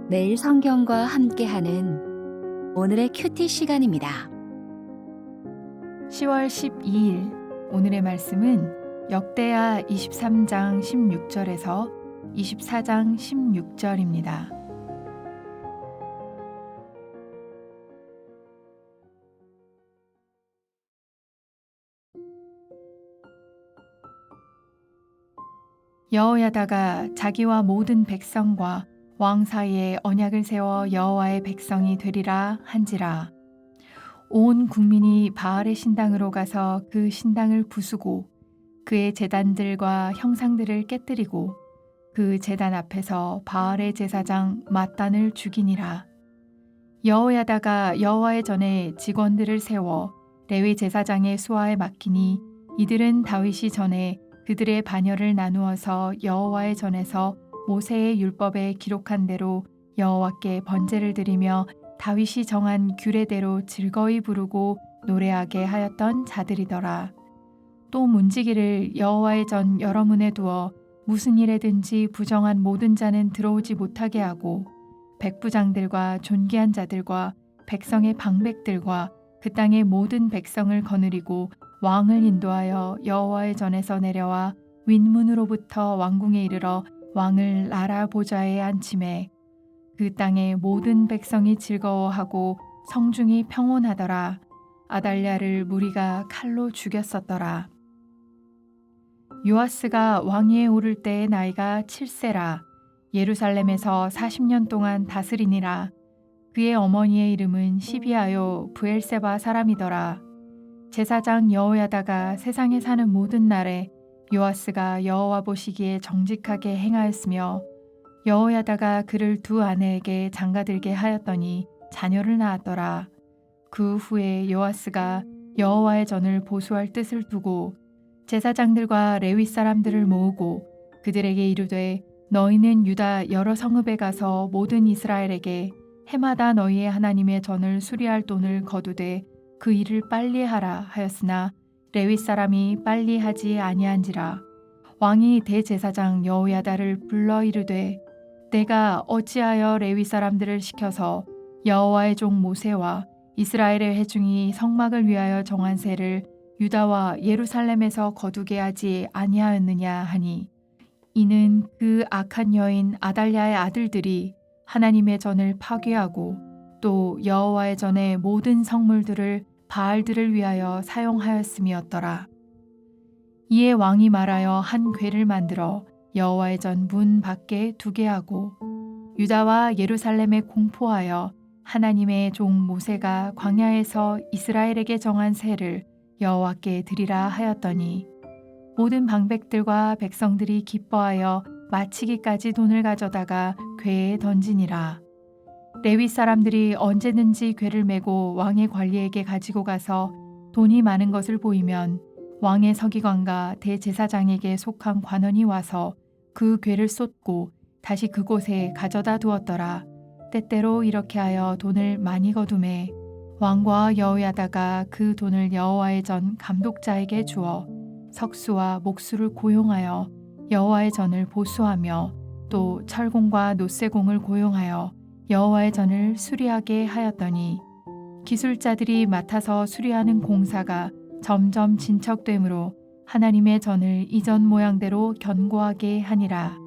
매일 성경과 함께하는 오늘의 큐티 시간입니다. 10월 12일 오늘의 말씀은 역대하 23장 16절에서 24장 16절입니다. 여호야다가 자기와 모든 백성과 왕 사이에 언약을 세워 여호와의 백성이 되리라 한지라. 온 국민이 바알의 신당으로 가서 그 신당을 부수고 그의 제단들과 형상들을 깨뜨리고 그 제단 앞에서 바알의 제사장 맏단을 죽이니라. 여호야다가 여호와의 전에 직원들을 세워 레위 제사장의 수하에 맡기니 이들은 다윗이 전에 그들의 반열을 나누어서 여호와의 전에서 모세의 율법에 기록한 대로 여호와께 번제를 드리며 다윗이 정한 규례대로 즐거이 부르고 노래하게 하였던 자들이더라. 또 문지기를 여호와의 전 여러 문에 두어 무슨 일에든지 부정한 모든 자는 들어오지 못하게 하고 백부장들과 존귀한 자들과 백성의 방백들과 그 땅의 모든 백성을 거느리고 왕을 인도하여 여호와의 전에서 내려와 윗문으로부터 왕궁에 이르러 왕을 나라 보좌에 앉히매 그 땅의 모든 백성이 즐거워하고 성중이 평온하더라. 아달랴를 무리가 칼로 죽였었더라. 요아스가 왕위에 오를 때의 나이가 7세라. 예루살렘에서 40년 동안 다스리니라. 그의 어머니의 이름은 시비아요 브엘세바 사람이더라. 제사장 여호야다가 세상에 사는 모든 날에 요아스가 여호와 보시기에 정직하게 행하였으며 여호야다가 그를 두 아내에게 장가들게 하였더니 자녀를 낳았더라. 그 후에 요아스가 여호와의 전을 보수할 뜻을 두고 제사장들과 레위 사람들을 모으고 그들에게 이르되 너희는 유다 여러 성읍에 가서 모든 이스라엘에게 해마다 너희의 하나님의 전을 수리할 돈을 거두되 그 일을 빨리 하라 하였으나 레위 사람이 빨리 하지 아니한지라. 왕이 대제사장 여호야다를 불러 이르되 내가 어찌하여 레위 사람들을 시켜서 여호와의 종 모세와 이스라엘의 회중이 성막을 위하여 정한 세를 유다와 예루살렘에서 거두게 하지 아니하였느냐 하니 이는 그 악한 여인 아달랴의 아들들이 하나님의 전을 파괴하고 또 여호와의 전의 모든 성물들을 바알들을 위하여 사용하였음이었더라. 이에 왕이 말하여 한 궤를 만들어 여호와의 전 문 밖에 두게 하고 유다와 예루살렘에 공포하여 하나님의 종 모세가 광야에서 이스라엘에게 정한 세를 여호와께 드리라 하였더니 모든 방백들과 백성들이 기뻐하여 마치기까지 돈을 가져다가 궤에 던지니라. 레위 사람들이 언제든지 궤를 메고 왕의 관리에게 가지고 가서 돈이 많은 것을 보이면 왕의 서기관과 대제사장에게 속한 관원이 와서 그 궤를 쏟고 다시 그곳에 가져다 두었더라. 때때로 이렇게 하여 돈을 많이 거두매 왕과 여호야다가 그 돈을 여호와의 전 감독자에게 주어 석수와 목수를 고용하여 여호와의 전을 보수하며 또 철공과 노쇠공을 고용하여 여호와의 전을 수리하게 하였더니 기술자들이 맡아서 수리하는 공사가 점점 진척되므로 하나님의 전을 이전 모양대로 견고하게 하니라.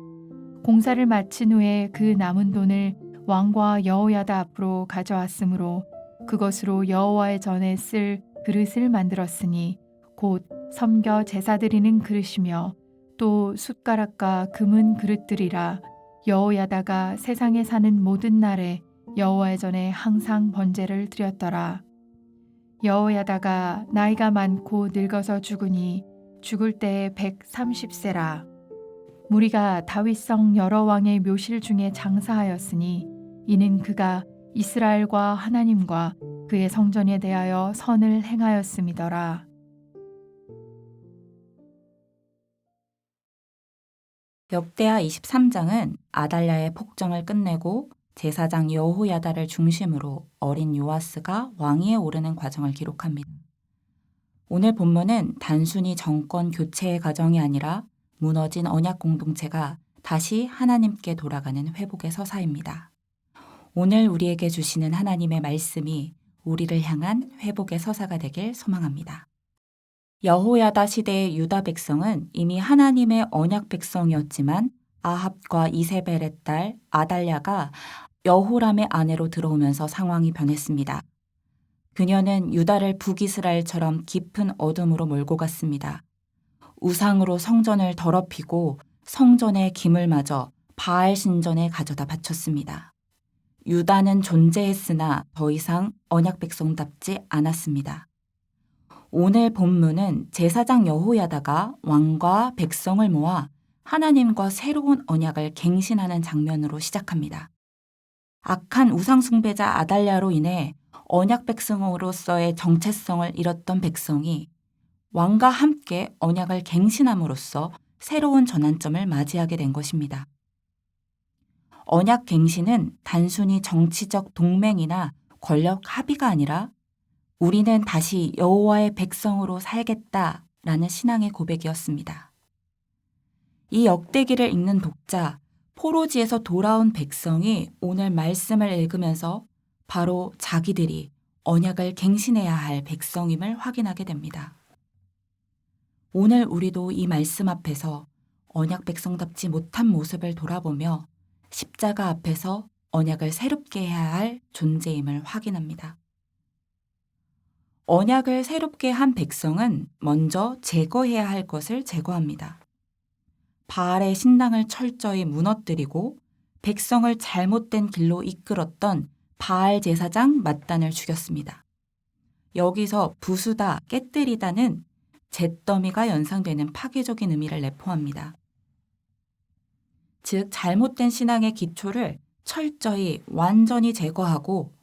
공사를 마친 후에 그 남은 돈을 왕과 여호야다 앞으로 가져왔으므로 그것으로 여호와의 전에 쓸 그릇을 만들었으니 곧 섬겨 제사 드리는 그릇이며 또 숟가락과 금은 그릇들이라. 여호야다가 세상에 사는 모든 날에 여호와의 전에 항상 번제를 드렸더라. 여호야다가 나이가 많고 늙어서 죽으니 죽을 때에 130세라. 무리가 다윗성 여러 왕의 묘실 중에 장사하였으니 이는 그가 이스라엘과 하나님과 그의 성전에 대하여 선을 행하였음이더라. 역대하 23장은 아달랴의 폭정을 끝내고 제사장 여호야다를 중심으로 어린 요아스가 왕위에 오르는 과정을 기록합니다. 오늘 본문은 단순히 정권 교체의 과정이 아니라 무너진 언약 공동체가 다시 하나님께 돌아가는 회복의 서사입니다. 오늘 우리에게 주시는 하나님의 말씀이 우리를 향한 회복의 서사가 되길 소망합니다. 여호야다 시대의 유다 백성은 이미 하나님의 언약 백성이었지만 아합과 이세벨의 딸 아달랴가 여호람의 아내로 들어오면서 상황이 변했습니다. 그녀는 유다를 북이스라엘처럼 깊은 어둠으로 몰고 갔습니다. 우상으로 성전을 더럽히고 성전의 기물마저 바알 신전에 가져다 바쳤습니다. 유다는 존재했으나 더 이상 언약 백성답지 않았습니다. 오늘 본문은 제사장 여호야다가 왕과 백성을 모아 하나님과 새로운 언약을 갱신하는 장면으로 시작합니다. 악한 우상 숭배자 아달랴로 인해 언약 백성으로서의 정체성을 잃었던 백성이 왕과 함께 언약을 갱신함으로써 새로운 전환점을 맞이하게 된 것입니다. 언약 갱신은 단순히 정치적 동맹이나 권력 합의가 아니라 우리는 다시 여호와의 백성으로 살겠다라는 신앙의 고백이었습니다. 이 역대기를 읽는 독자, 포로지에서 돌아온 백성이 오늘 말씀을 읽으면서 바로 자기들이 언약을 갱신해야 할 백성임을 확인하게 됩니다. 오늘 우리도 이 말씀 앞에서 언약 백성답지 못한 모습을 돌아보며 십자가 앞에서 언약을 새롭게 해야 할 존재임을 확인합니다. 언약을 새롭게 한 백성은 먼저 제거해야 할 것을 제거합니다. 바알의 신당을 철저히 무너뜨리고 백성을 잘못된 길로 이끌었던 바알 제사장 맏단을 죽였습니다. 여기서 부수다, 깨뜨리다는 잿더미가 연상되는 파괴적인 의미를 내포합니다. 즉 잘못된 신앙의 기초를 철저히 완전히 제거하고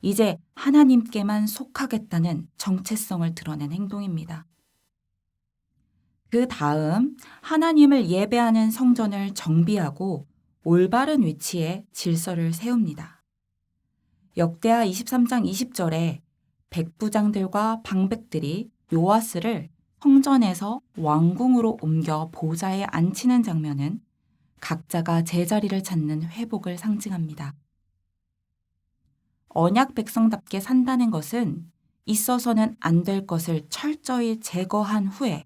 이제 하나님께만 속하겠다는 정체성을 드러낸 행동입니다. 그 다음 하나님을 예배하는 성전을 정비하고 올바른 위치에 질서를 세웁니다. 역대하 23장 20절에 백부장들과 방백들이 요아스를 성전에서 왕궁으로 옮겨 보좌에 앉히는 장면은 각자가 제자리를 찾는 회복을 상징합니다. 언약 백성답게 산다는 것은 있어서는 안 될 것을 철저히 제거한 후에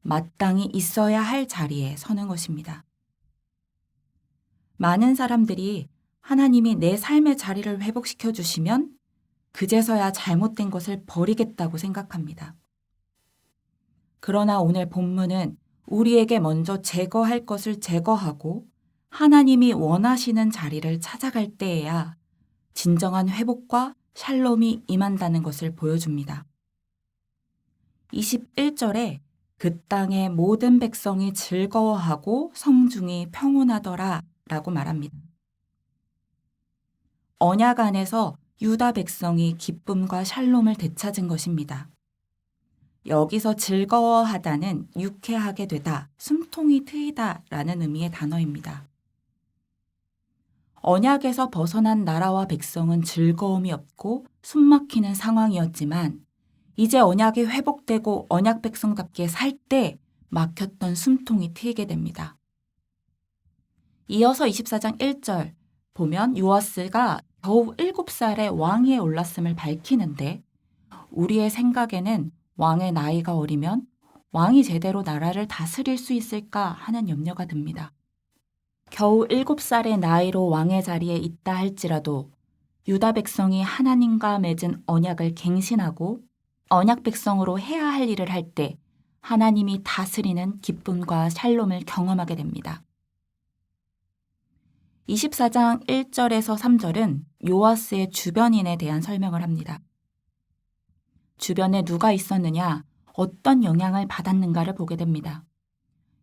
마땅히 있어야 할 자리에 서는 것입니다. 많은 사람들이 하나님이 내 삶의 자리를 회복시켜 주시면 그제서야 잘못된 것을 버리겠다고 생각합니다. 그러나 오늘 본문은 우리에게 먼저 제거할 것을 제거하고 하나님이 원하시는 자리를 찾아갈 때에야 진정한 회복과 샬롬이 임한다는 것을 보여줍니다. 21절에 그 땅의 모든 백성이 즐거워하고 성중이 평온하더라 라고 말합니다. 언약 안에서 유다 백성이 기쁨과 샬롬을 되찾은 것입니다. 여기서 즐거워하다는 유쾌하게 되다, 숨통이 트이다 라는 의미의 단어입니다. 언약에서 벗어난 나라와 백성은 즐거움이 없고 숨막히는 상황이었지만 이제 언약이 회복되고 언약 백성답게 살 때 막혔던 숨통이 트이게 됩니다. 이어서 24장 1절 보면 요아스가 겨우 7살에 왕위에 올랐음을 밝히는데 우리의 생각에는 왕의 나이가 어리면 왕이 제대로 나라를 다스릴 수 있을까 하는 염려가 듭니다. 겨우 7살의 나이로 왕의 자리에 있다 할지라도 유다 백성이 하나님과 맺은 언약을 갱신하고 언약 백성으로 해야 할 일을 할 때 하나님이 다스리는 기쁨과 샬롬을 경험하게 됩니다. 24장 1절에서 3절은 요아스의 주변인에 대한 설명을 합니다. 주변에 누가 있었느냐, 어떤 영향을 받았는가를 보게 됩니다.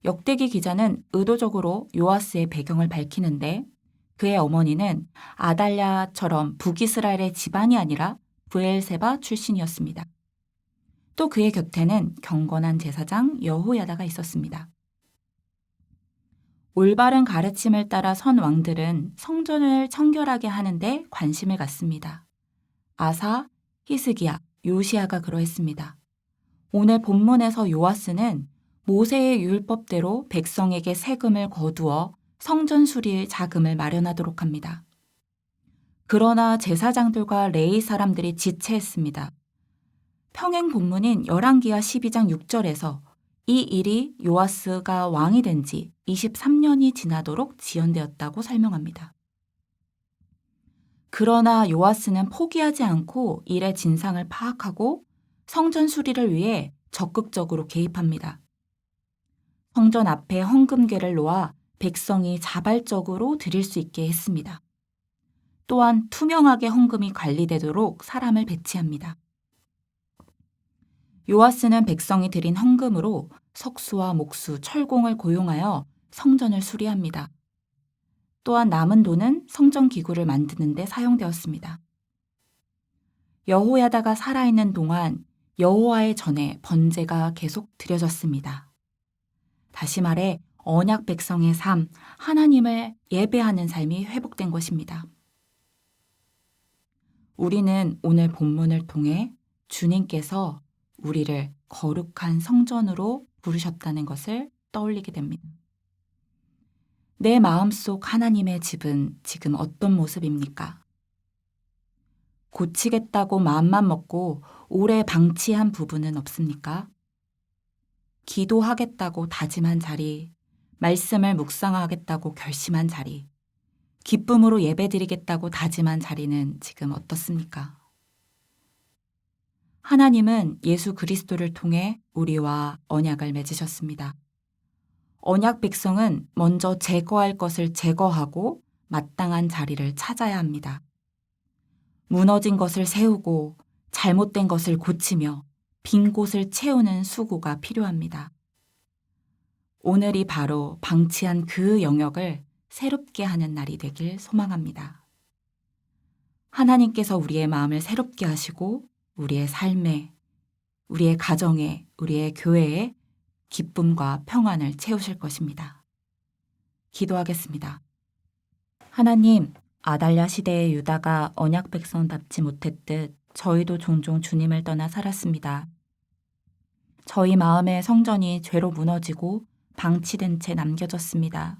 역대기 기자는 의도적으로 요아스의 배경을 밝히는데 그의 어머니는 아달랴처럼 북이스라엘의 집안이 아니라 브엘세바 출신이었습니다. 또 그의 곁에는 경건한 제사장 여호야다가 있었습니다. 올바른 가르침을 따라 선 왕들은 성전을 청결하게 하는데 관심을 갖습니다. 아사, 히스기야, 요시야가 그러했습니다. 오늘 본문에서 요아스는 모세의 율법대로 백성에게 세금을 거두어 성전 수리의 자금을 마련하도록 합니다. 그러나 제사장들과 레위 사람들이 지체했습니다. 평행 본문인 열왕기하 12장 6절에서 이 일이 요아스가 왕이 된 지 23년이 지나도록 지연되었다고 설명합니다. 그러나 요아스는 포기하지 않고 일의 진상을 파악하고 성전 수리를 위해 적극적으로 개입합니다. 성전 앞에 헌금궤를 놓아 백성이 자발적으로 드릴 수 있게 했습니다. 또한 투명하게 헌금이 관리되도록 사람을 배치합니다. 요아스는 백성이 드린 헌금으로 석수와 목수, 철공을 고용하여 성전을 수리합니다. 또한 남은 돈은 성전 기구를 만드는 데 사용되었습니다. 여호야다가 살아있는 동안 여호와의 전에 번제가 계속 드려졌습니다. 다시 말해 언약 백성의 삶, 하나님을 예배하는 삶이 회복된 것입니다. 우리는 오늘 본문을 통해 주님께서 우리를 거룩한 성전으로 부르셨다는 것을 떠올리게 됩니다. 내 마음속 하나님의 집은 지금 어떤 모습입니까? 고치겠다고 마음만 먹고 오래 방치한 부분은 없습니까? 기도하겠다고 다짐한 자리, 말씀을 묵상하겠다고 결심한 자리, 기쁨으로 예배드리겠다고 다짐한 자리는 지금 어떻습니까? 하나님은 예수 그리스도를 통해 우리와 언약을 맺으셨습니다. 언약 백성은 먼저 제거할 것을 제거하고 마땅한 자리를 찾아야 합니다. 무너진 것을 세우고 잘못된 것을 고치며 빈 곳을 채우는 수고가 필요합니다. 오늘이 바로 방치한 그 영역을 새롭게 하는 날이 되길 소망합니다. 하나님께서 우리의 마음을 새롭게 하시고 우리의 삶에, 우리의 가정에, 우리의 교회에 기쁨과 평안을 채우실 것입니다. 기도하겠습니다. 하나님, 아달랴 시대의 유다가 언약 백성답지 못했듯 저희도 종종 주님을 떠나 살았습니다. 저희 마음의 성전이 죄로 무너지고 방치된 채 남겨졌습니다.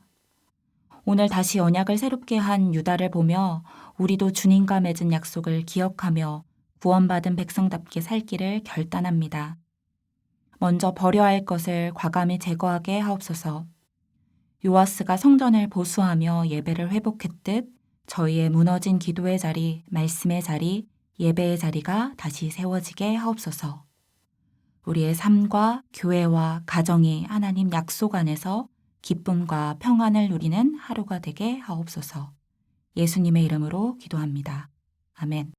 오늘 다시 언약을 새롭게 한 유다를 보며 우리도 주님과 맺은 약속을 기억하며 구원받은 백성답게 살기를 결단합니다. 먼저 버려야 할 것을 과감히 제거하게 하옵소서. 요아스가 성전을 보수하며 예배를 회복했듯 저희의 무너진 기도의 자리, 말씀의 자리, 예배의 자리가 다시 세워지게 하옵소서. 우리의 삶과 교회와 가정이 하나님 약속 안에서 기쁨과 평안을 누리는 하루가 되게 하옵소서. 예수님의 이름으로 기도합니다. 아멘.